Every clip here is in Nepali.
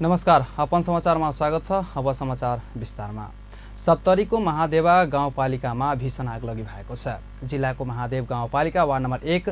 नमस्कार, अपन समाचारमा स्वागत छ। अब समाचार विस्तारमा। सप्तरीको महादेवा गाउँपालिकामा भीषण आगलगी भएको छ। जिल्लाको महादेव गाउँपालिका वार्ड नम्बर 1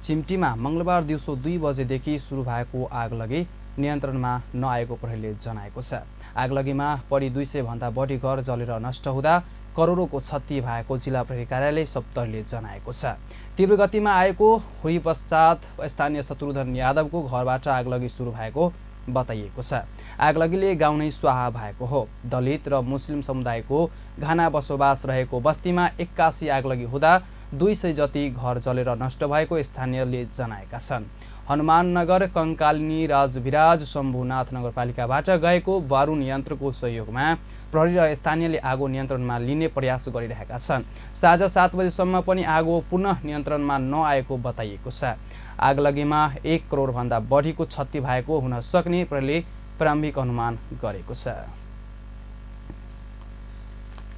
चिम्टीमा मंगलबार दिउँसो 2 बजेदेखि सुरु भएको आगलगी नियन्त्रणमा नआएको प्रहरीले जनाएको छ। आगलगीमा परि 200 भन्दा बढी घर जलेर नष्ट हुँदा करोडौंको क्षति भएको जिल्ला प्रहरी कार्यालय सप्तरीले जनाएको छ। तीव्र गतिमा आएको हुरी पश्चात स्थानीय शत्रुधन यादवको घरबाट आगलगी सुरु भएको बताइएको छ। आगलगीले गाउँ नै स्वाहा भएको हो। दलित र मुस्लिम समुदायको घना बसोबास रहेको बस्तीमा 81 आगलगी हुँदा 200 जति घर जलेर नष्ट भएको स्थानीयले जनाएका छन्। हनुमाननगर कंकालिनी राजविराज शम्भुनाथ नगरपालिकाबाट गएको बारुन यन्त्रको सहयोगमा प्रहरी र स्थानीयले आगो नियन्त्रणमा लिने प्रयास गरिरहेका छन्। साँझ 7 बजेसम्म पनि आगो पुनः नियन्त्रणमा नआएको बताइएको छ। आगलगीमा 1 करोड भन्दा बढीको क्षति भएको हुन सक्ने प्रहरीले प्रारम्भिक अनुमान गरेको छ।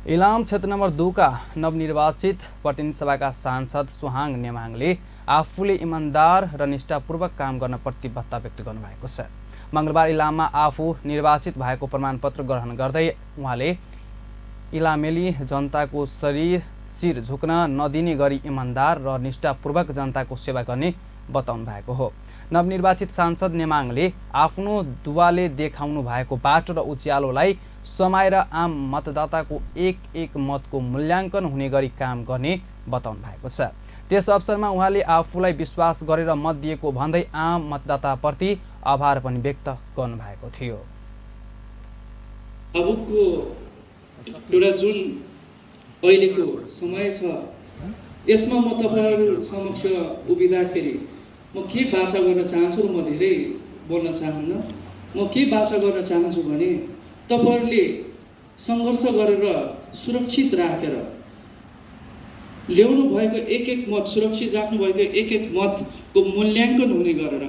इलाम क्षेत्र नम्बर 2 का नवनिर्वाचित प्रतिनिधि सभाका सांसद सुहाङ नेमाङले आफूले इमानदार र निष्ठापूर्वक काम गर्न प्रतिबद्धता व्यक्त गर्नुभएको छ। मंगलबार इलाममा आफू निर्वाचित भएको प्रमाणपत्र ग्रहण गर्दै उहाँले इलामेली जनताको शिर झुक्न नदिने गरी इमानदार र निष्ठापूर्वक जनताको सेवा गर्ने बताउनु भएको हो। नवनिर्वाचित सांसद नेमाङले आफ्नो दुवाले देखाउनु भएको बाटो र उज्यालोलाई समाएर आम मतदाताको एक मतको मूल्याङ्कन हुने गरी काम गर्ने बताउनु भएको छ। त्यस अवसरमा उहाँले आफूलाई विश्वास गरेर मत दिएको भन्दै आम मतदाताप्रति आभार पनि व्यक्त गर्नुभएको थियो। अबको एउटा जुन अहिलेको समय छ यसमा म तपाईहरु समक्ष उभिँदाखेरि म के बाचा गर्न चाहन्छु र म धेरै बोल्न चाहन्न। म के बाचा गर्न चाहन्छु भने तपाईहरुले संघर्ष गरेर सुरक्षित राखेर ल्याउनु भएको एक मत, सुरक्षित राख्नु भएको एक मतको मूल्याङ्कन हुने गरेर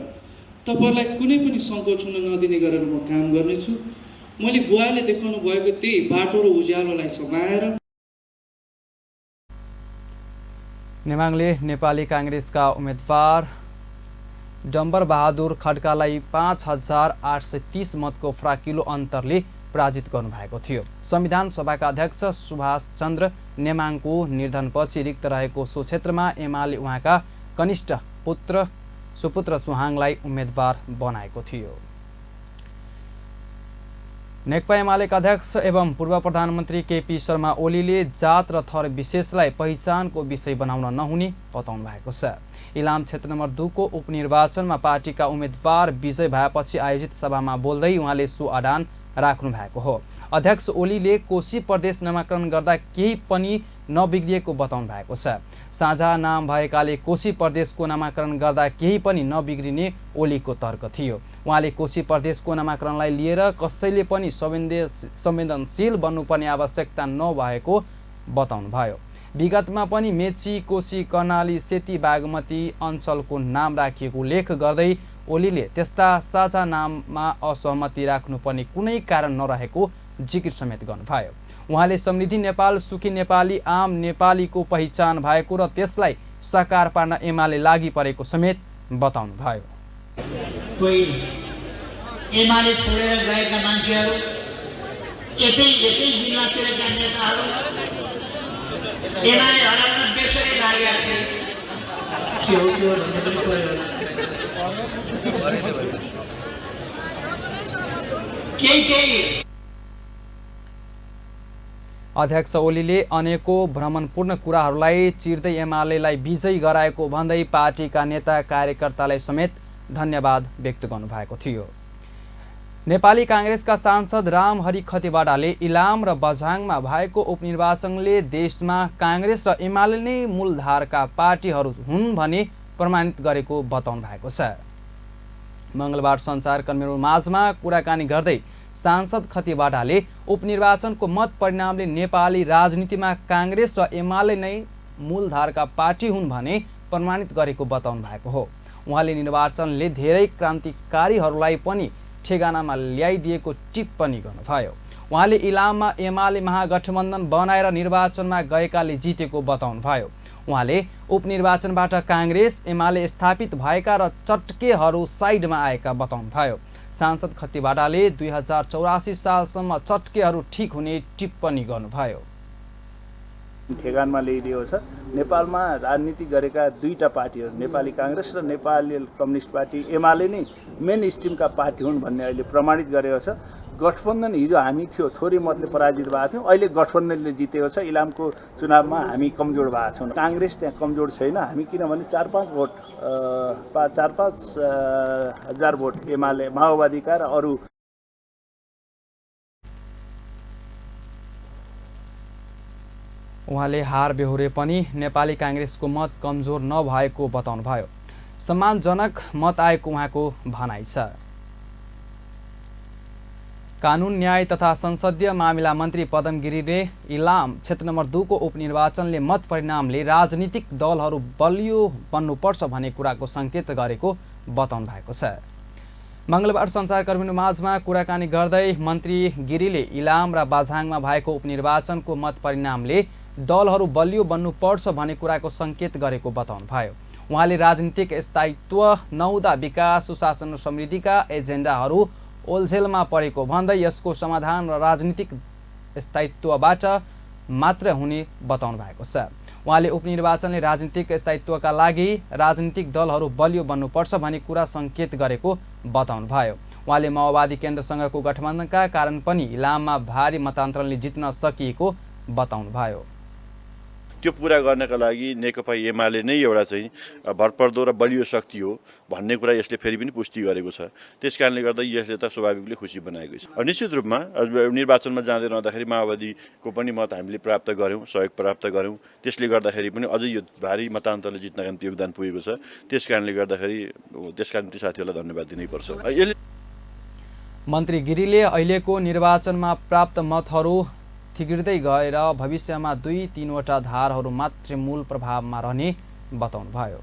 तपाईहरुलाई कुनै पनि संकोच हुन नदिने गरेर म काम गर्नेछु। मैले बुवाले देखाउनु भएको त्यही बाटो र उज्यालोलाई समाएर। नेमाङले नेपाली कांग्रेसका उम्मेदवार डम्बर बहादुर खड्कालाई 5830 मतको फराकिलो अन्तरले पराजित गर्नुभएको थियो। संविधान सभाका अध्यक्ष सुभाष चन्द्र नेमाङको निधनपछि रिक्त रहेको सो क्षेत्रमा एमाले उहाँका कनिष्ठ सुपुत्र सुहाङलाई उम्मेदवार बनाएको थियो। नेकपा एमालेका अध्यक्ष एवं पूर्व प्रधानमन्त्री केपी शर्मा ओलीले जात र थर विशेषलाई पहिचानको विषय बनाउन नहुने बताउनु भएको छ। इलाम क्षेत्र नम्बर 2 को उपनिर्वाचनमा पार्टीका उम्मेदवार विजय भएपछि आयोजित सभामा बोल्दै उहाँले सो अडान राख्नु भएको हो। अध्यक्ष ओलीले कोशी प्रदेश नामाकरण गर्दा केही पनि नबिग्रिएको बताउनु भएको छ। साझा नाम भएकाले कोशी प्रदेशको नामाकरण गर्दा केही पनि नबिग्रिने ओलीको तर्क थियो। उहाँले कोशी प्रदेशको नामाकरणलाई लिएर कसैले पनि संवेदनशील बन्नुपर्ने आवश्यकता नभएको बताउनुभयो। विगतमा पनि मेची, कोशी, कर्णाली, सेती, बागमती अञ्चलको नाम राखिएको लेख गर्दै ओलीले त्यस्ता साझा नाममा असहमति राख्नुपर्ने कुनै कारण नरहेको जिकिर समेत गर्नुभयो। उहाँले समृद्धि नेपाल, सुखी नेपाली, आम नेपालीको पहिचान भएको र त्यसलाई साकार पार्न एमाले लागि परेको समेत बताउनुभयो। कोही एमाले छोडेर गएका मान्छेहरू एकै जिल्लातिरका नेताहरू एमाले हराउन बेसरी लागेका थिए। केही अध्यक्ष ओलीले अनेकौं भ्रमणपूर्ण कुराहरूलाई चिर्दै एमालेलाई विजयी गराएको भन्दै पार्टीका नेता कार्यकर्तालाई समेत धन्यवाद व्यक्त गर्नुभएको थियो। नेपाली कांग्रेसका सांसद रामहरि खतिवड़ाले इलाम र बझाङमा भएको उपनिर्वाचनले देशमा कांग्रेस र एमाले नै मूलधारका पार्टीहरू हुन् भनी प्रमाणित गरेको बताउनु भएको छ। मंगलबार सञ्चारकर्मीहरू माझमा कुराकानी गर्दै सांसद खतिवड़ाले उपनिर्वाचनको मत परिणामले नेपाली राजनीतिमा कांग्रेस र एमाले नै मूलधारका पार्टी हुन् भने प्रमाणित गरेको बताउनु भएको हो। उहाँले निर्वाचनले धेरै क्रान्तिकारीहरूलाई पनि ठेगानामा ल्याइदिएको टिप्पणी गर्नुभयो। उहाँले इलाममा एमाले महागठबन्धन बनाएर निर्वाचनमा गएकाले जितेको बताउनुभयो। उहाँले उपनिर्वाचनबाट कांग्रेस एमाले स्थापित भएका र चटकेहरू साइडमा आएका बताउनुभयो। सांसद खतिवाडाले 2084 सालसम्म चट्केहरू ठिक हुने टिप्पणी गर्नुभयो। ठेगानमा ल्याइदिएको छ। नेपालमा राजनीति गरेका दुईटा पार्टीहरू नेपाली काङ्ग्रेस र नेपाली कम्युनिस्ट पार्टी एमाले नै मेन स्ट्रिमका पार्टी हुन् भन्ने अहिले प्रमाणित गरेको छ। गठबन्धन हिजो हामी थियो थोरै मतले पराजित भएको थियौँ, अहिले गठबन्धनले जितेको छ। इलामको चुनावमा हामी कमजोर भएको छौँ। काङ्ग्रेस त्यहाँ कमजोर छैन। हामी किनभने 4-5 हजार भोट एमाले माओवादीका र अरू। उहाँले हार बेहोरे पनि नेपाली काङ्ग्रेसको मत कमजोर नभएको बताउनुभयो। सम्मानजनक मत आएको उहाँको भनाइ छ। कानुन न्याय तथा संसदीय मामिला मन्त्री पदम गिरीले इलाम क्षेत्र नम्बर 2 को उपनिर्वाचनले मत परिणामले राजनीतिक दलहरू बलियो बन्नुपर्छ भन्ने कुराको सङ्केत गरेको बताउनु भएको छ। मङ्गलबार सञ्चारकर्मीहरू माझमा कुराकानी गर्दै मन्त्री गिरीले इलाम र बाझाङमा भएको उपनिर्वाचनको मत परिणामले दलहरू बलियो बन्नुपर्छ भन्ने कुराको सङ्केत गरेको बताउनुभयो। उहाँले राजनीतिक स्थायित्व नहुँदा विकास सुशासन र समृद्धिका एजेन्डाहरू ओल्झेलमा परेको भन्दै यसको समाधान र राजनीतिक स्थायित्वबाट मात्र हुने बताउनु भएको छ। उहाँले उपनिर्वाचनले राजनीतिक स्थायित्वका लागि राजनीतिक दलहरू बलियो बन्नुपर्छ भन्ने कुरा सङ्केत गरेको बताउनुभयो। उहाँले माओवादी केन्द्रसँगको गठबन्धनका कारण पनि इलाममा भारी मतान्तरले जित्न सकिएको बताउनुभयो। त्यो पुरा गर्नका लागि नेकपा एमाले नै एउटा चाहिँ भरपर्दो र बलियो शक्ति हो भन्ने कुरा यसले फेरि पनि पुष्टि गरेको छ। त्यसकारणले गर्दा यसले त स्वाभाविकले खुसी बनाएको छ। निश्चित रूपमा निर्वाचनमा जाँदै रहँदाखेरि माओवादीको पनि मत हामीले प्राप्त गऱ्यौँ, सहयोग प्राप्त गऱ्यौँ। त्यसले गर्दाखेरि पनि अझै यो भारी मतान्तरले जित्नका निम्ति योगदान पुगेको छ। त्यसकारणले गर्दाखेरि त्यसका निम्ति साथीहरूलाई धन्यवाद दिनैपर्छ। मन्त्री गिरीले अहिलेको निर्वाचनमा प्राप्त मतहरू थिगिर्दै गएर भविष्यमा 2-3वटा धारहरू मात्र मूल प्रभावमा रहने बताउनुभयो।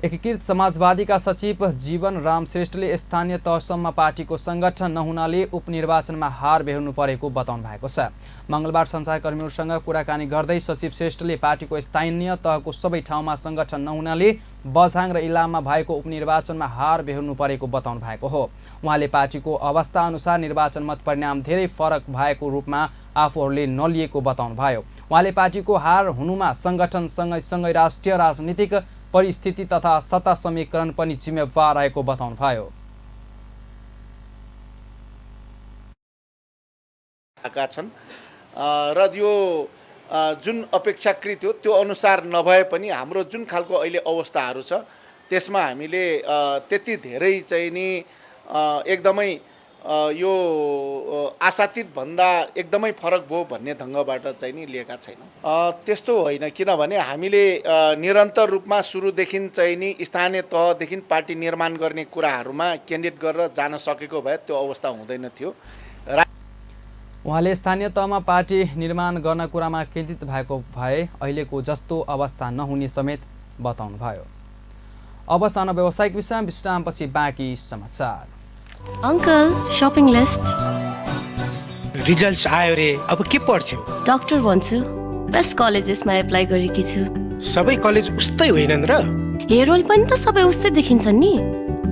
एकीकृत समाजवादीका सचिव जीवन राम श्रेष्ठले स्थानीय तहसम्म पार्टीको सङ्गठन नहुनाले उपनिर्वाचनमा हार बेहोर्नु परेको बताउनु भएको छ। मङ्गलबार सञ्चारकर्मीहरूसँग कुराकानी गर्दै सचिव श्रेष्ठले पार्टीको स्थानीय तहको सबै ठाउँमा सङ्गठन नहुनाले बझाङ र इलाममा भएको उपनिर्वाचनमा हार बेहोर्नु परेको बताउनु भएको हो। उहाँले पार्टीको अवस्था अनुसार निर्वाचन मत परिणाम धेरै फरक भएको रूपमा आफूहरूले नलिएको बताउनुभयो। उहाँले पार्टीको हार हुनुमा सङ्गठन सँगै राष्ट्रिय राजनीतिक परिस्थिति तथा सत्ता समीकरण पनि जिम्मेवार रहेको बताउनुभयो। छन् र यो जुन अपेक्षाकृत हो त्यो अनुसार नभए पनि हाम्रो जुन खालको अहिले अवस्थाहरू छ त्यसमा हामीले त्यति धेरै चाहिँ नि एकदमै यो आशातीत भन्दा एकदमै फरक भयो भन्ने ढङ्गबाट चाहिँ नि लिएका छैनौँ। त्यस्तो होइन, किनभने हामीले निरन्तर रूपमा सुरुदेखि चाहिँ नि स्थानीय तहदेखि पार्टी निर्माण गर्ने कुराहरूमा केन्द्रित गरेर जान सकेको भए त्यो अवस्था हुँदैन थियो। उहाँले स्थानीय तहमा पार्टी निर्माण गर्न कुरामा केन्द्रित भएको भए अहिलेको जस्तो अवस्था नहुने समेत बताउनुभयो। अब सानो व्यावसायिक विश्रामपछि बाँकी समाचार। अंकल शॉपिंग लिस्ट रिजल्ट्स आयो रे, अब के पढ्छौ? डाक्टर भन्छु। बेस्ट कलेजेसमा एप्लाई गरेकी छु। सबै कलेज उस्तै होइनन् र? हेयर ओइल पनि त सबै उस्तै देखिन्छन् नि।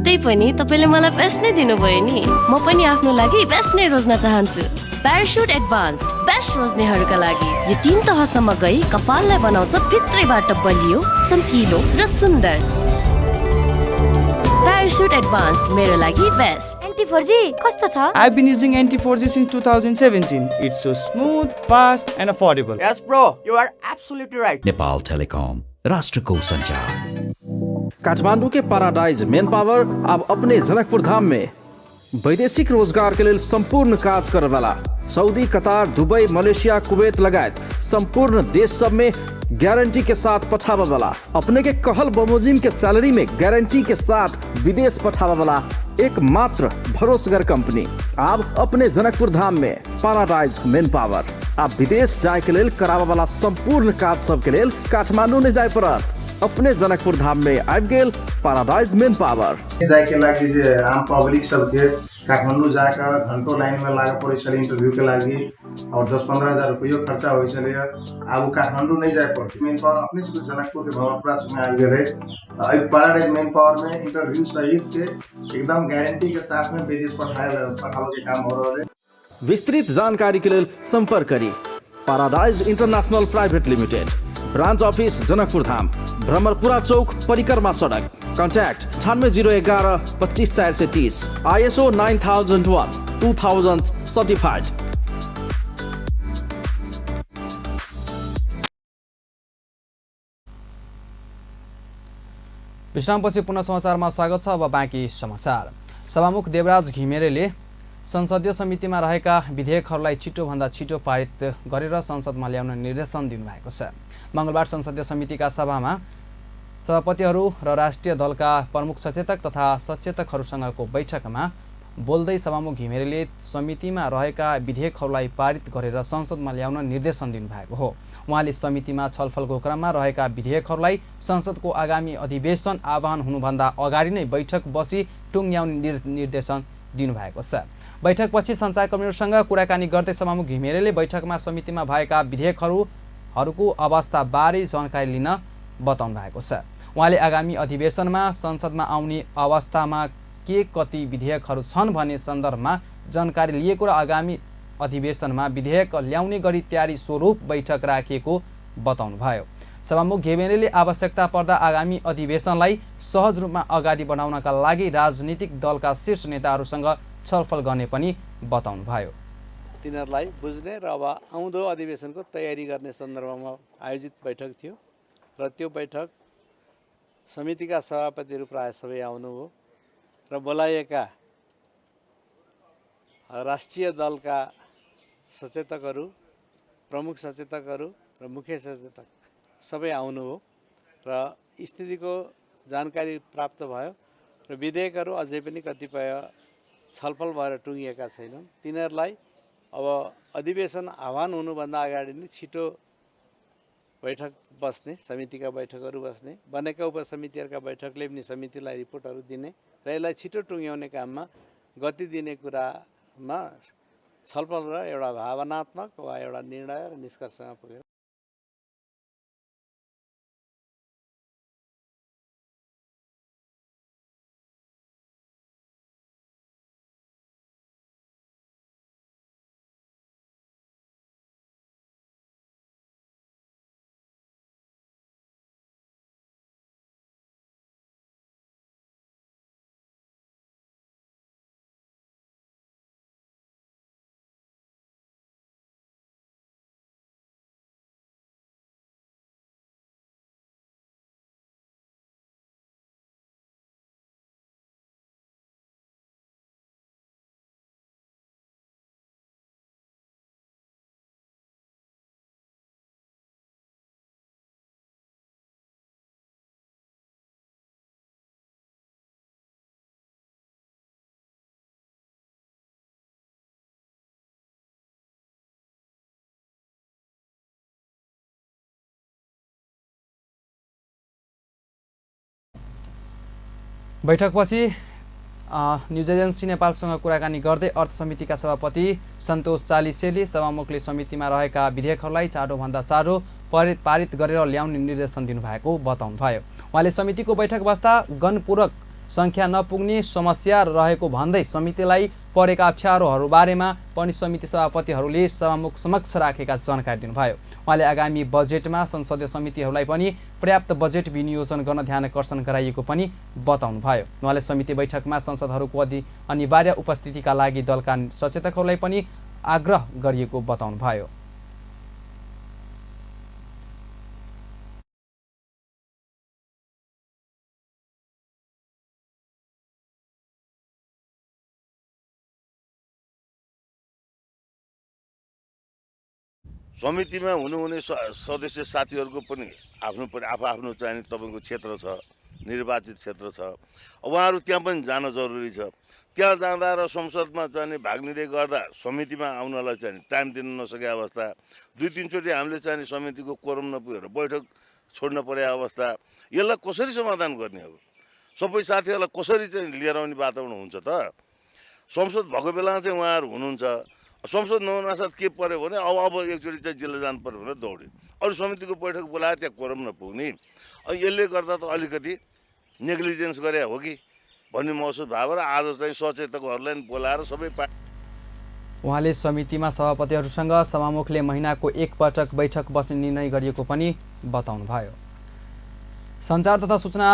त्यही पनि तपाईले मलाई बेस्ट नै दिनुभयो नि। म पनि आफ्नो लागि बेस्ट नै रोज्न चाहन्छु। प्याराशुट एडभान्स्ड बेस्ट रोज्नेहरूका लागि यो 3 तहसम्म गई कपाललाई बनाउँछ भित्रैबाट बलियो, चम्किलो र सुन्दर। Parachute Advanced मेरो लागि बेस्ट। Anti-4G कस्तो छ? I've been using Anti-4G since 2017. It's so smooth, fast and affordable. Yes bro, you are absolutely right. Nepal telecom, राष्ट्रको संचार। काठमांडू के पैराडाइज मेन पावर अब अपने जनकपुर धाम में वैदेशिक रोजगार के लिए संपूर्ण कार्य करे वाला Saudi, Qatar, Dubai, Malaysia, Kuwait लगायत संपूर्ण देश सब में गारंटी के साथ पठावा वाला, अपने के कहल बमोजिम के सैलरी में गारंटी के साथ विदेश पठावा वाला एकमात्र भरोसेगर कंपनी अब अपने जनकपुर धाम में पैराडाइज मेन पावर। आप विदेश जाए के लिए करावा वाला संपूर्ण कार्य सब के लिए काठमांडू ने जाए पड़त अपने जनकपुर धाम में आबि गेल पैराडाइज मेन पावर। जाए के लागि जे आम पब्लिक सब के काठमाडौँ जाकर घंटों लाइन में लागा पड़े इंटरव्यू के लगी और 10-15 हजार रुपये खर्चा हो अब काठमाडौँ नहीं जाए पड़ती मेन पावर अपने से जनकपुर के भवनपुरा में आ गए पैराडाइज मेन पावर में इंटरव्यू सहित के एकदम गारंटी के साथ में विदेश पठाने के काम हो रहा है। विस्तृत जानकारी के लिए संपर्क करी Paradise International Private Limited, branch office Janakpur Dham, Bhramarpura Chowk, Parikrama Sadak. Contact 9801 25430, ISO 9001 2000 certified. विश्रामपछि पुनः समाचारमा स्वागत छ। अब बाँकी समाचार। सभामुख देवराज घिमिरेले संसदीय समितिमा रहेका विधेयकहरूलाई छिटोभन्दा छिटो पारित गरेर संसदमा ल्याउन निर्देशन दिनुभएको छ। मंगलबार संसदीय समितिका सभामा सभापतिहरू र राष्ट्रिय दलका प्रमुख सचेतक तथा सचेतकहरूसँगको बैठकमा बोल्दै सभामुख घिमिरेले समितिमा रहेका विधेयकहरूलाई पारित गरेर संसदमा ल्याउन निर्देशन दिनुभएको हो। उहाँले समितिमा छलफलको क्रममा रहेका विधेयकहरूलाई संसदको आगामी अधिवेशन आह्वान हुनुभन्दा अगाडि नै बैठक बसी टुङ्ग्याउने निर्देशन दिनुभएको छ। बैठकपछि सञ्चारकर्मीहरूसँग कुराकानी गर्दै सभामुख घिमिरेले बैठकमा समितिमा भएका विधेयकहरूको अवस्थाबारे जानकारी लिन बताउनु भएको छ। उहाँले आगामी अधिवेशनमा संसदमा आउने अवस्थामा के कति विधेयकहरू छन् भन्ने सन्दर्भमा जानकारी लिएको र आगामी अधिवेशनमा विधेयक ल्याउने गरी तयारी स्वरूप बैठक राखिएको बताउनुभयो। सभामुख घिमिरेले आवश्यकता पर्दा आगामी अधिवेशनलाई सहज रूपमा अगाडि बढाउनका लागि राजनीतिक दलका शीर्ष नेताहरूसँग छलफल गर्ने पनि बताउनुभयो। तिनीहरूलाई बुझ्ने र अब आउँदो अधिवेशनको तयारी गर्ने सन्दर्भमा आयोजित बैठक थियो र त्यो बैठक समितिका सभापतिहरू प्राय सबै आउनुभयो र बोलाइएका राष्ट्रिय दलका सचेतकहरू, प्रमुख सचेतकहरू र मुख्य सचेतक सबै आउनुभयो र स्थितिको जानकारी प्राप्त भयो र विधेयकहरू अझै पनि कतिपय छलफल भएर टुङ्गिएका छैनन्। तिनीहरूलाई अब अधिवेशन आह्वान हुनुभन्दा अगाडि नै छिटो बैठक बस्ने, समितिका बैठकहरू बस्ने, बनेका उपसमितिहरूका बैठकले पनि समितिलाई रिपोर्टहरू दिने र यसलाई छिटो टुङ्ग्याउने काममा गति दिने कुरामा छलफल र एउटा भावनात्मक वा एउटा निर्णय र निष्कर्षमा पुगेर बैठकपछि न्युज एजेन्सी नेपालसँग कुराकानी गर्दै अर्थ समितिका सभापति सन्तोष चालिसेले सभामुखले समितिमा रहेका विधेयकहरूलाई चाँडोभन्दा चाँडो पारित गरेर ल्याउने निर्देशन दिनुभएको बताउनुभयो। उहाँले समितिको बैठक बस्दा गणपूरक सङ्ख्या नपुग्ने समस्या रहेको भन्दै समितिलाई परेका अप्ठ्यारोहरू बारेमा पनि समिति सभापतिहरूले सभामुख समक्ष राखेका जानकारी दिनुभयो। उहाँले आगामी बजेटमा संसदीय समितिहरूलाई पनि पर्याप्त बजेट विनियोजन गर्न ध्यानकर्षण गराइएको पनि बताउनुभयो। उहाँले समिति बैठकमा सांसदहरूको अनिवार्य उपस्थितिका लागि दलका सचेतकहरूलाई पनि आग्रह गरिएको बताउनुभयो। समितिमा हुनुहुने सदस्य साथीहरूको पनि आफ्नो चाहिँ तपाईँको क्षेत्र छ, निर्वाचित क्षेत्र छ, उहाँहरू त्यहाँ पनि जान जरुरी छ। त्यहाँ जाँदा र संसदमा चाहिँ भाग लिँदै गर्दा समितिमा आउनलाई चाहिँ टाइम दिन नसके अवस्था, 2-3 चोटि हामीले चाहिँ समितिको कोरम नपुगेर बैठक छोड्न परे अवस्था, यसलाई कसरी समाधान गर्ने? अब सबै साथीहरूलाई कसरी चाहिँ लिएर आउने वातावरण हुन्छ त? संसद भएको बेलामा चाहिँ उहाँहरू हुनुहुन्छ संसद नहुनासाथ के पर्यो भने अब एकचोटि चाहिँ जिल्ला जानु पर्यो भनेर दौड्यो अरू समितिको बैठक बोलायो त्यहाँ कोरम नपुग्ने यसले गर्दा त अलिकति नेग्लिजेन्स गरे हो कि भन्ने महसुस भयो र आज चाहिँ सचेतकहरूलाई बोलाएर सबै उहाँले समितिमा सभापतिहरूसँग सभामुखले महिनाको एकपटक बैठक बस्ने निर्णय गरिएको पनि बताउनुभयो। सञ्चार तथा सूचना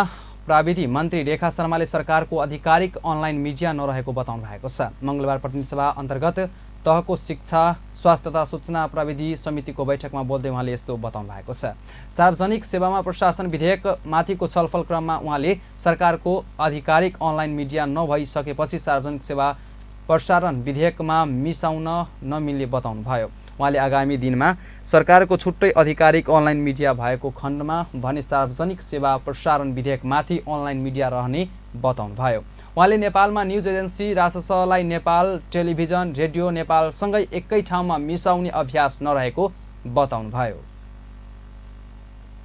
प्राविधि मन्त्री रेखा शर्माले सरकारको आधिकारिक अनलाइन मिडिया नरहेको बताउनु भएको छ। मंगलबार प्रतिनिधि सभा अन्तर्गत तहको शिक्षा स्वास्थ्य तथा सूचना प्राविधि समितिको बैठकमा बोल्दै उहाँले यस्तो बताउनु भएको छ। सार्वजनिक सेवामा प्रशासन विधेयक माथिको छलफल क्रममा उहाँले सरकारको आधिकारिक अनलाइन मिडिया नभइसकेपछि सार्वजनिक सेवा प्रसारण विधेयकमा मिसाउन नमिल्ने बताउनुभयो। उहाँले आगामी दिनमा सरकारको छुट्टै आधिकारिक अनलाइन मिडिया भएको खण्डमा भने सार्वजनिक सेवा प्रसारण विधेयकमाथि अनलाइन मिडिया रहने बताउनुभयो। उहाँले नेपालमा न्युज एजेन्सी राससलाई नेपाल टेलिभिजन रेडियो नेपालसँगै एकै ठाउँमा मिसाउने अभ्यास नरहेको बताउनुभयो।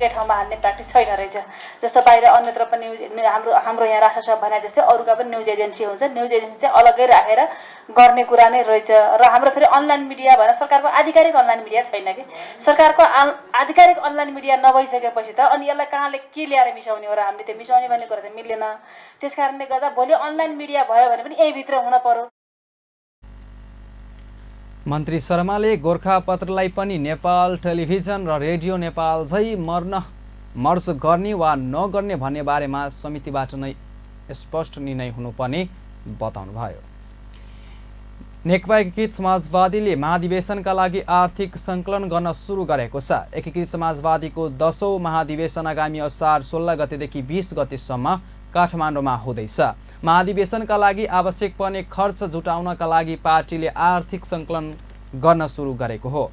ठाउँमा हाल्ने प्र्याक्टिस छैन रहेछ। जस्तो बाहिर अन्यत्र पनि हाम्रो यहाँ राष्ट्र सभा भने जस्तै अरूका पनि न्युज एजेन्सी हुन्छ, न्युज एजेन्सी चाहिँ अलग्गै राखेर गर्ने कुरा नै रहेछ। र हाम्रो फेरि अनलाइन मिडिया भनेर सरकारको आधिकारिक अनलाइन मिडिया छैन कि। सरकारको आधिकारिक अनलाइन मिडिया नभइसकेपछि त अनि यसलाई कहाँले के ल्याएर मिसाउने हो र हामीले त्यो मिसाउने भन्ने कुरा त मिल्दैन। त्यस कारणले गर्दा भोलि अनलाइन मिडिया भयो भने पनि यहीभित्र हुन पर्यो। मन्त्री शर्माले गोरखापत्रलाई पनि नेपाल टेलिभिजन र रेडियो नेपाल झै मर्ज गर्ने वा नगर्ने भन्ने बारेमा समितिबाट नै स्पष्ट निर्णय हुनुपर्ने बताउनुभयो। नेकपा एकीकृत समाजवादीले महाधिवेशनका लागि आर्थिक सङ्कलन गर्न सुरु गरेको छ। एकीकृत समाजवादीको 10औं महाधिवेशन आगामी असार 16 गतेदेखि 20 गतेसम्म काठमाडौँमा हुँदैछ। महाधिवेशनका लागि आवश्यक पर्ने खर्च जुटाउनका लागि पार्टीले आर्थिक सङ्कलन गर्न सुरु गरेको हो।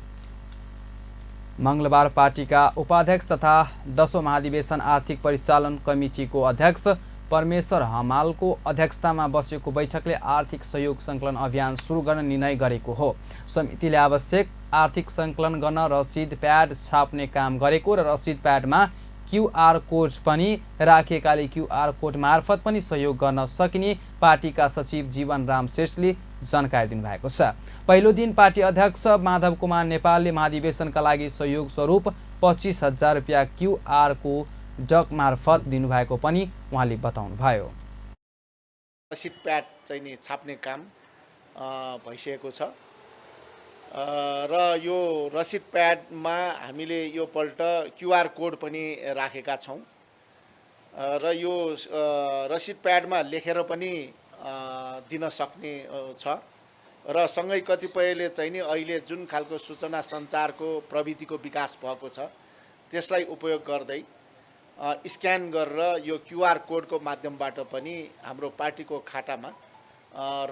मंगलबार पार्टीका उपाध्यक्ष तथा 10औं महाधिवेशन आर्थिक परिचालन कमिटीको अध्यक्ष परमेश्वर हमालको अध्यक्षतामा बसेको बैठकले आर्थिक सहयोग सङ्कलन अभियान सुरु गर्न निर्णय गरेको हो। समितिले आवश्यक आर्थिक सङ्कलन गर्न रसिद प्याड छाप्ने काम गरेको र रसिद प्याडमा क्यूआर कोड पनि राखिएकाले क्यूआर कोड मार्फत पनि सहयोग गर्न सकिने पार्टीका सचिव जीवन राम श्रेष्ठले जानकारी दिनुभएको छ। पहिलो दिन पार्टी अध्यक्ष माधव कुमार नेपालले महाधिवेशनका लागि सहयोग स्वरूप 25,000 रुपियाँ क्यूआर कोड मार्फत दिनुभएको पनि उहाँले बताउनुभयो। रसिद प्याड चाहिँ नि छाप्ने काम भइसकेको छ र यो रसिद प्याडमा हामीले यो पल्ट क्यूआर कोड पनि राखेका छौँ र यो रसिद प्याडमा लेखेर पनि दिन सक्ने छ र सँगै कतिपयले चाहिँ नि अहिले जुन खालको सूचना सञ्चारको प्रविधिको विकास भएको छ त्यसलाई उपयोग गर्दै स्क्यान गरेर यो क्यूआर कोडको माध्यमबाट पनि हाम्रो पार्टीको खातामा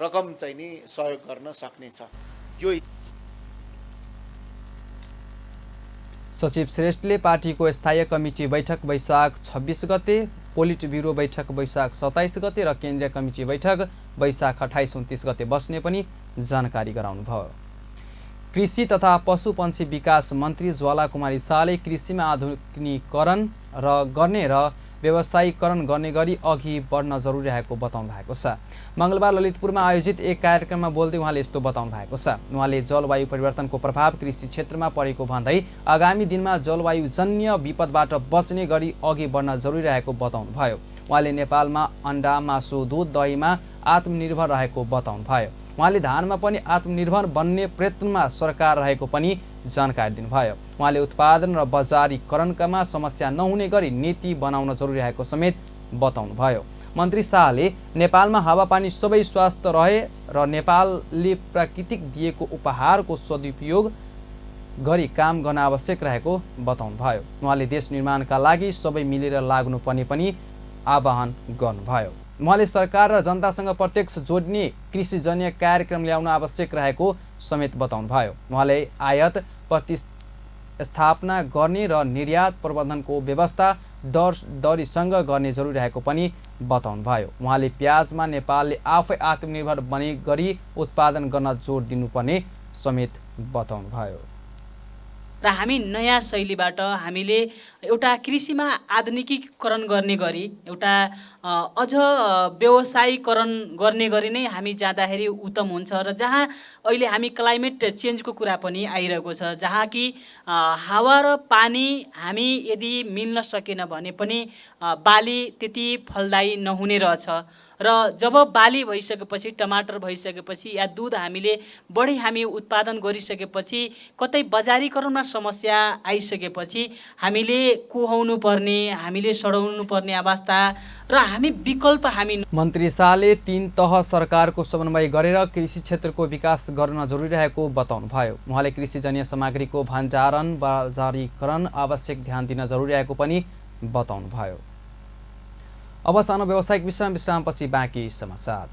रकम चाहिँ नि सहयोग गर्न सक्नेछ। यो सचिव श्रेष्ठले पार्टीको स्थायी कमिटी बैठक वैशाख 26 गते, पोलिट ब्युरो बैठक वैशाख 27 गते र केन्द्रीय कमिटी बैठक वैशाख 28-29 गते बस्ने पनि जानकारी गराउनुभयो। कृषि तथा पशुपन्छी विकास मन्त्री ज्वाला कुमारी शाहले कृषिमा आधुनिकीकरण गर्ने र व्यवसायीकरण गर्ने गरी अघि बढ्न जरुरी रहेको बताउनु भएको छ। मंगलबार ललितपुरमा आयोजित एक कार्यक्रममा बोल्दै उहाँले यस्तो बताउनु भएको छ। उहाँले जलवायु परिवर्तनको प्रभाव कृषि क्षेत्रमा परेको भन्दै आगामी दिनमा जलवायुजन्य विपदबाट बच्ने गरी अघि बढ्न जरुरी रहेको बताउनुभयो। उहाँले नेपालमा अन्डा, मासु, दूध, दहीमा आत्मनिर्भर रहेको बताउनुभयो। उहाँले धानमा पनि आत्मनिर्भर बन्ने प्रयत्नमा सरकार रहेको पनि जानकारी दिनुभयो। उहाँले उत्पादन र बजारीकरणमा समस्या नहुने गरी नीति बनाउन जरुरी रहेको समेत बताउनुभयो। मन्त्री शाहले नेपालमा हावापानी सबै स्वास्थ्य रहे र नेपालले प्राकृतिक दिएको उपहारको सदुपयोग गरी काम गर्न आवश्यक रहेको बताउनुभयो। उहाँले देश निर्माणका लागि सबै मिलेर लाग्नुपर्ने पनि आह्वान गर्नुभयो। उहाँले सरकार र जनतासँग प्रत्यक्ष जोड्ने कृषिजन्य कार्यक्रम ल्याउन आवश्यक रहेको समेत बताउनुभयो। उहाँले आयात प्रतिस्थापना गर्ने र निर्यात प्रबन्धनको व्यवस्था दरसँग गर्ने जरुरी रहेको पनि बताउनुभयो। उहाँले प्याजमा नेपालले आफै आत्मनिर्भर बने गरी उत्पादन गर्न जोड दिनुपर्ने समेत बताउनुभयो। र हामी नयाँ शैलीबाट हामीले एउटा कृषिमा आधुनिकीकरण गर्ने गरी एउटा अझ व्यवसायीकरण गर्ने गरी नै हामी जाँदाखेरि उत्तम हुन्छ। र जहाँ अहिले हामी क्लाइमेट चेन्जको कुरा पनि आइरहेको छ, जहाँ कि हावा र पानी हामी यदि मिल्न सकेन भने पनि बाली त्यति फलदायी नहुने रहेछ। र जब बाली भइसकेपछि, टमाटर भइसकेपछि या दुध हामीले बढी हामी उत्पादन गरिसकेपछि, कतै बजारीकरणमा समस्या आइसकेपछि हामीले कुहाउनु पर्ने, हामीले सडाउनु पर्ने अवस्था र हामी विकल्प हामी मन्त्री शाहले 3 तह सरकारको समन्वय गरेर कृषि क्षेत्रको विकास गर्न जरुरी रहेको बताउनुभयो। उहाँले कृषिजन्य सामग्रीको भण्डारण बजारीकरण आवश्यक ध्यान दिन जरुरी रहेको पनि बताउनुभयो। अब सानो व्यावसायिक विश्रामपछि बाँकी समाचार।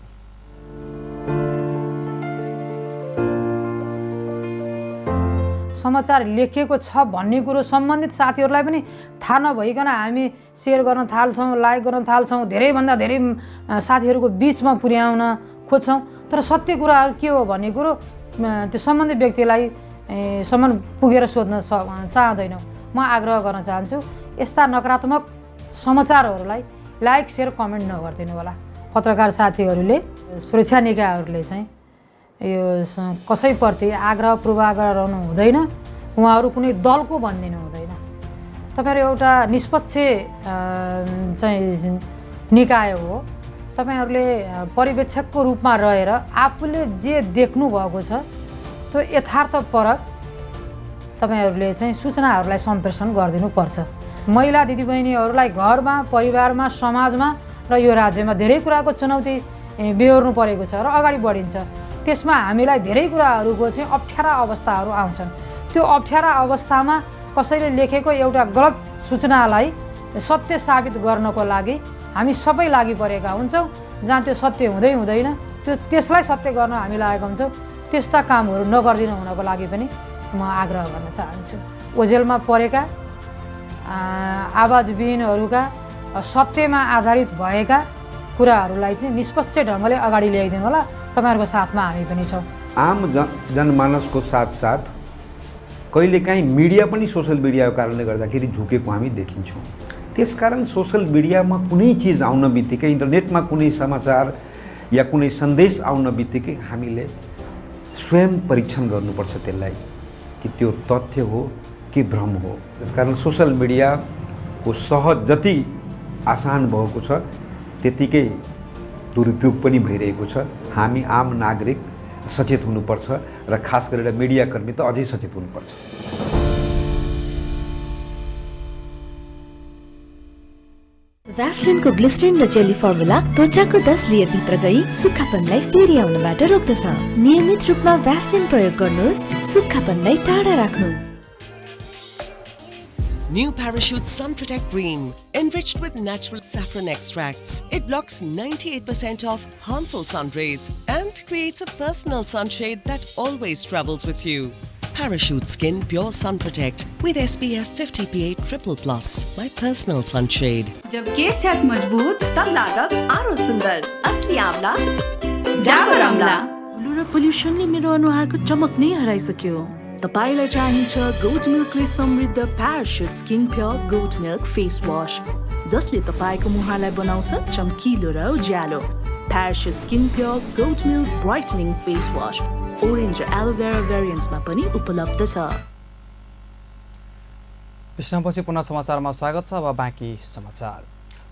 समाचार लेखिएको छ भन्ने कुरो सम्बन्धित साथीहरूलाई पनि थाहा नभइकन हामी सेयर गर्न थाल्छौँ, लाइक गर्न थाल्छौँ, धेरैभन्दा धेरै साथीहरूको बिचमा पुर्याउन खोज्छौँ। तर सत्य कुराहरू के हो भन्ने कुरो त्यो सम्बन्धित व्यक्तिलाई सम्म पुगेर सोध्न चाहँदैनौँ। म आग्रह गर्न चाहन्छु, यस्ता नकारात्मक समाचारहरूलाई लाइक सेयर कमेन्ट नगरिदिनु होला। पत्रकार साथीहरूले, सुरक्षा निकायहरूले चाहिँ यो कसैप्रति आग्रह पूर्वाग्रह रहनु हुँदैन। उहाँहरू कुनै दलको बनिदिनु हुँदैन। तपाईँहरू एउटा निष्पक्ष चाहिँ निकाय हो। तपाईँहरूले पर्यवेक्षकको रूपमा रहेर आफूले जे देख्नु भएको छ त्यो यथार्थपरक तपाईँहरूले चाहिँ सूचनाहरूलाई सम्प्रेषण गरिदिनुपर्छ। महिला दिदीबहिनीहरूलाई घरमा, परिवारमा, समाजमा र यो राज्यमा धेरै कुराको चुनौती बेहोर्नु परेको छ र अगाडि बढिन्छ। त्यसमा हामीलाई धेरै कुराहरूको चाहिँ अप्ठ्यारा अवस्थाहरू आउँछन्। त्यो अप्ठ्यारा अवस्थामा कसैले लेखेको एउटा गलत सूचनालाई सत्य साबित गर्नको लागि हामी सबै लागि परेका हुन्छौँ। जहाँ त्यो सत्य हुँदै हुँदैन त्यसलाई सत्य गर्न हामी लागेका हुन्छौँ। त्यस्ता कामहरू नगरिदिनु हुनको लागि पनि म आग्रह गर्न चाहन्छु। ओझेलमा परेका आवाजविहीनहरूका सत्यमा आधारित भएका कुराहरूलाई चाहिँ निष्पक्ष ढङ्गले अगाडि ल्याइदिनु होला। तपाईँहरूको साथमा हामी पनि छौँ। आम जनमानसको साथसाथ कहिलेकाहीँ मिडिया पनि सोसल मिडियाको कारणले गर्दाखेरि झुकेको हामी देखिन्छौँ। त्यसकारण सोसल मिडियामा कुनै चिज आउन बित्तिकै, इन्टरनेटमा कुनै समाचार या कुनै सन्देश आउन बित्तिकै हामीले स्वयं परीक्षण गर्नुपर्छ त्यसलाई कि त्यो तथ्य हो कि भ्रम हो। त्यसकारण सोसल मिडियाको सहज जति आसान भएको छ त्यतिकै दुरुपयोग पनि भइरहेको छ। हामी आम नागरिक सचेत हुनुपर्छ र खास गरेर मिडियाकर्मी त अझै सचेत हुनुपर्छ। भ्यासलिनको ग्लिसरिन र जेली फर्मुला त्वचाको 10 लेयर भित्र गई सुक्खापनलाई फेरि आउनबाट रोक्दछ। नियमित रूपमा भ्यासलिन प्रयोग गर्नुहोस्, सुक्खापनलाई टाढा राख्नुहोस्। New Parachute Sun Protect Cream, enriched with natural saffron extracts. It blocks 98% of harmful sun rays and creates a personal sunshade that always travels with you. Parachute Skin Pure Sun Protect with SPF 50 PA+++, my personal sunshade. जब केस है मजबूत तब लागत आरो सुंदर। असली आंवला, डाबर आंवला। धुलो र पोल्युसनले मेरो अनुहारको चमक नै हराइसक्यो। तपाईलाई चाहिन्छ गोट मिल्कले समृद्ध Parachute skin pure goat milk face wash, जसले तपाईको मुहारलाई बनाउँछ चम्किलो र उज्यालो। Parachute skin pure goat milk brightening face wash orange र एलोभेरा भेरिएन्ट्समा पनि उपलब्ध छ। विश्रामपछि पुनः समाचारमा स्वागत छ। अब बाँकी समाचार।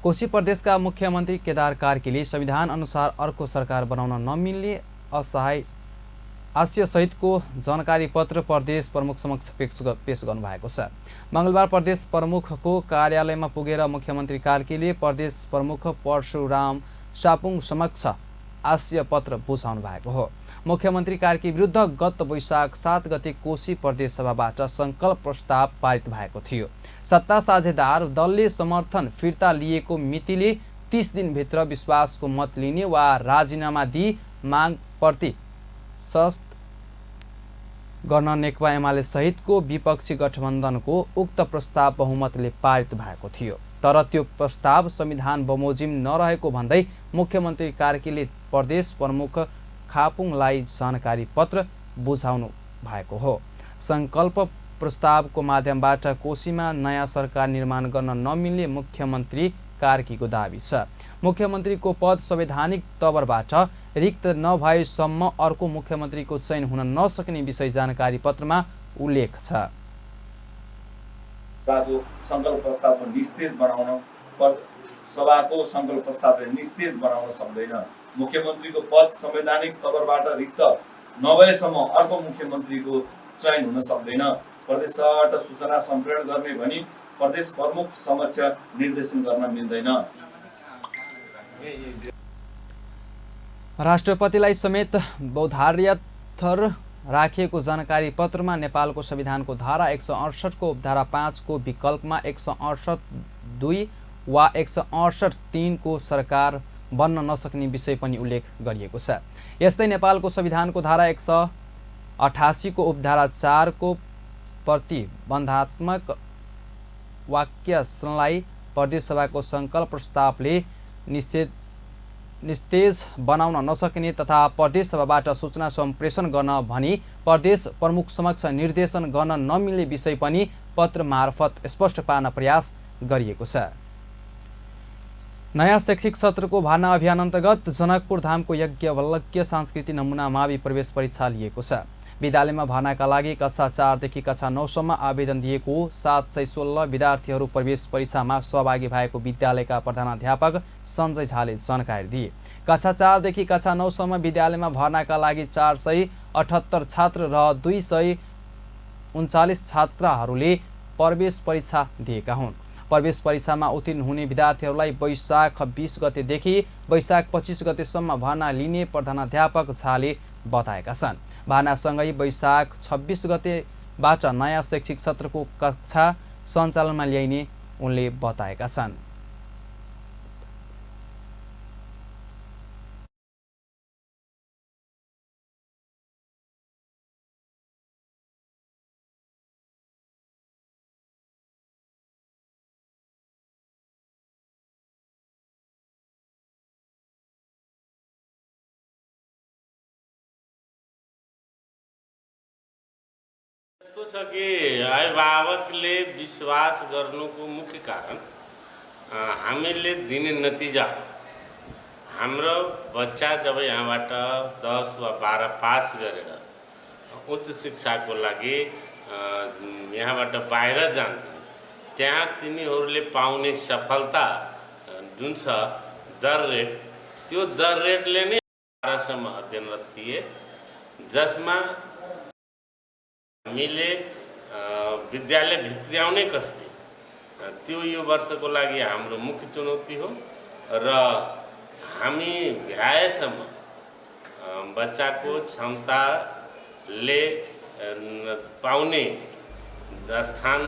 कोशी प्रदेशका मुख्यमन्त्री केदार कार्कीले संविधान अनुसार अर्को सरकार बनाउन नमिल्ने आशय सहितको जानकारी पत्र प्रदेश प्रमुख समक्ष पेश गर्नुभएको छ। मंगलबार प्रदेश प्रमुखको कार्यालयमा पुगेर मुख्यमन्त्री कार्कीले प्रदेश प्रमुख परशुराम सापुङ समक्ष आशय पत्र बुझाउनु भएको हो। मुख्यमन्त्री कार्की विरुद्ध गत वैशाख 7 गते कोशी प्रदेश सभाबाट संकल्प प्रस्ताव पारित भएको थियो। सत्ता साझेदार दलले समर्थन फिर्ता लिएको मितिले 30 दिनभित्र विश्वासको मत लिने वा राजीनामा दिई माग प्रति सस्त गर्न नेकपा एमाले सहितको विपक्षी गठबन्धनको उक्त प्रस्ताव बहुमतले पारित भएको थियो। तर त्यो प्रस्ताव संविधान बमोजिम नरहेको भन्दै मुख्यमन्त्री कार्कीले प्रदेश प्रमुख खापुङलाई जानकारी पत्र बुझाउनु भएको हो। संकल्प प्रस्तावको माध्यमबाट कोशीमा नयाँ सरकार निर्माण गर्न नमिल्ने मुख्यमन्त्री कार्कीको दाबी छ। मुख्यमन्त्रीको पद संवैधानिक तवरबाट रिक्त नभएसम्म अर्को मुख्यमन्त्रीको चयन हुन नसक्ने विषय जानकारी पत्रमा उल्लेख छ। सङ्कल्प प्रस्तावको निस्तेज बनाउन सभाको सङ्कल्प प्रस्तावले निस्तेज बनाउन सक्दैन। मुख्यमन्त्रीको पद संवैधानिक तवरबाट रिक्त नभएसम्म अर्को मुख्यमन्त्रीको चयन हुन सक्दैन। प्रदेश सभाबाट सूचना सम्प्रेषण गर्ने भनी प्रदेश प्रमुख समक्ष निर्देशन गर्न मिल्दैन। राष्ट्रपतिलाई समेत बौद्धार्यथर राखिएको जानकारी पत्रमा नेपालको संविधानको धारा 168 को उपधारा 5 को विकल्पमा 168(2) वा 168(3) को सरकार बन्न नसक्ने विषय पनि उल्लेख गरिएको छ। यस्तै नेपालको संविधानको धारा 188 को उपधारा 4 को प्रतिबन्धात्मक वाक्यांशलाई प्रदेश सभाको सङ्कल्प प्रस्तावले निस्तेज बनाउन नसक्ने तथा प्रदेश सभाबाट सूचना सम्प्रेषण गर्न भनी प्रदेश प्रमुख समक्ष निर्देशन गर्न नमिल्ने विषय पनि पत्र मार्फत स्पष्ट पार्न प्रयास गरिएको छ। नयाँ शैक्षिक सत्रको भर्ना अभियान अन्तर्गत जनकपुर धामको यज्ञवल्लभ्य सांस्कृतिक नमुना मावि प्रवेश परीक्षा लिएको छ। विद्यालयमा भर्नाका लागि कक्षा 4 देखि कक्षा 9 सम्म आवेदन दिएको 716 विद्यार्थीहरू प्रवेश परीक्षामा सहभागी भएको विद्यालयका प्रधानाध्यापक सञ्जय झाले जानकारी दिए। कक्षा 4 देखि कक्षा 9 सम्म विद्यालयमा भर्नाका लागि 478 छात्र र 239 छात्राहरूले प्रवेश परीक्षा दिएका हुन्। प्रवेश परीक्षामा उत्तीर्ण हुने विद्यार्थीहरूलाई वैशाख 20 गतेदेखि वैशाख 25 गतेसम्म भर्ना लिने प्रधानाध्यापक झाले बताएका छन्। भर्नासँगै वैशाख 26 गतेबाट नयाँ शैक्षिक सत्रको कक्षा सञ्चालनमा ल्याइने उनले बताएका छन्। यस्तो छ कि अभिभावकले विश्वास गर्नुको मुख्य कारण हामीले दिने नतिजा हाम्रो बच्चा जब यहाँबाट 10 वा 12 पास गरेर उच्च शिक्षाको लागि यहाँबाट बाहिर जान्छ, त्यहाँ तिनीहरूले पाउने सफलता जुन छ दर रेट, त्यो दर रेटले नै 12 सम्म अध्ययनरत थिए, जसमा हामीले विद्यालय भित्र्याउने कसरी त्यो यो वर्षको लागि हाम्रो मुख्य चुनौती हो र हामी भ्याएसम्म बच्चाको क्षमताले पाउने स्थान।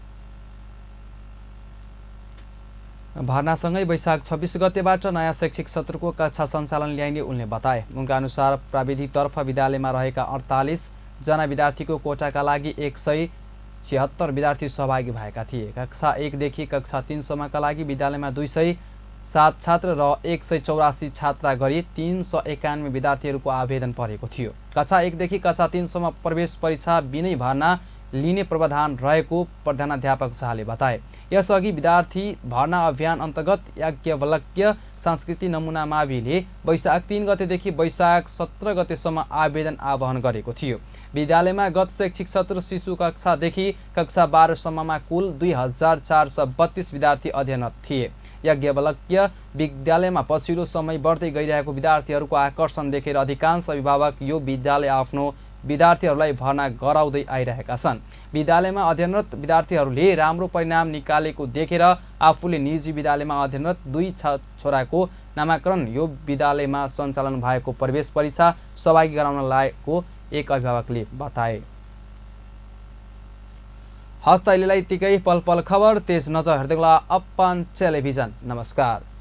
भर्नासँगै वैशाख 26 गतेबाट नयाँ शैक्षिक सत्रको कक्षा सञ्चालन ल्याइने उनले बताए। उनका अनुसार प्राविधिकतर्फ विद्यालयमा रहेका 48 जना विद्यार्थीको कोटाका लागि 176 विद्यार्थी सहभागी भएका थिए। कक्षा 1 देखि कक्षा 3 सम्मका लागि विद्यालयमा 207 छात्र र 184 छात्रा गरी 391 विद्यार्थीहरूको आवेदन परेको थियो। कक्षा 1 देखि कक्षा 3 सम्म प्रवेश परीक्षा बिनै भर्ना लिने प्रावधान रहेको प्रधानाध्यापक झाले बताए। यसअघि विद्यार्थी भर्ना अभियान अन्तर्गत याज्ञवल्क्य सांस्कृतिक नमुना माविले वैशाख 3 गतेदेखि वैशाख 17 गतेसम्म आवेदन आह्वान गरेको थियो। विद्यालयमा गत शैक्षिक सत्र शिशु कक्षादेखि कक्षा 12 सम्ममा कुल 2432 विद्यार्थी अध्ययनरत थिए। याज्ञवल्क्य विद्यालयमा पछिल्लो समय बढ्दै गइरहेको विद्यार्थीहरूको आकर्षण देखेर अधिकांश अभिभावक यो विद्यालय आफ्नो विद्यार्थीहरूलाई भर्ना गराउँदै आइरहेका छन्। विद्यालयमा अध्ययनरत विद्यार्थीहरूले राम्रो परिणाम निकालेको देखेर आफूले निजी विद्यालयमा अध्ययनरत 2 छोराको नामाकरण यो विद्यालयमा सञ्चालन भएको प्रवेश परीक्षा सहभागी गराउन लागेको एक अभिभावकले बताए। हस्त अहिलेलाई यतिकै। पल पल खबर तेज नजर हेर्दै गर्नुहोला अपन टेलिभिजन। नमस्कार।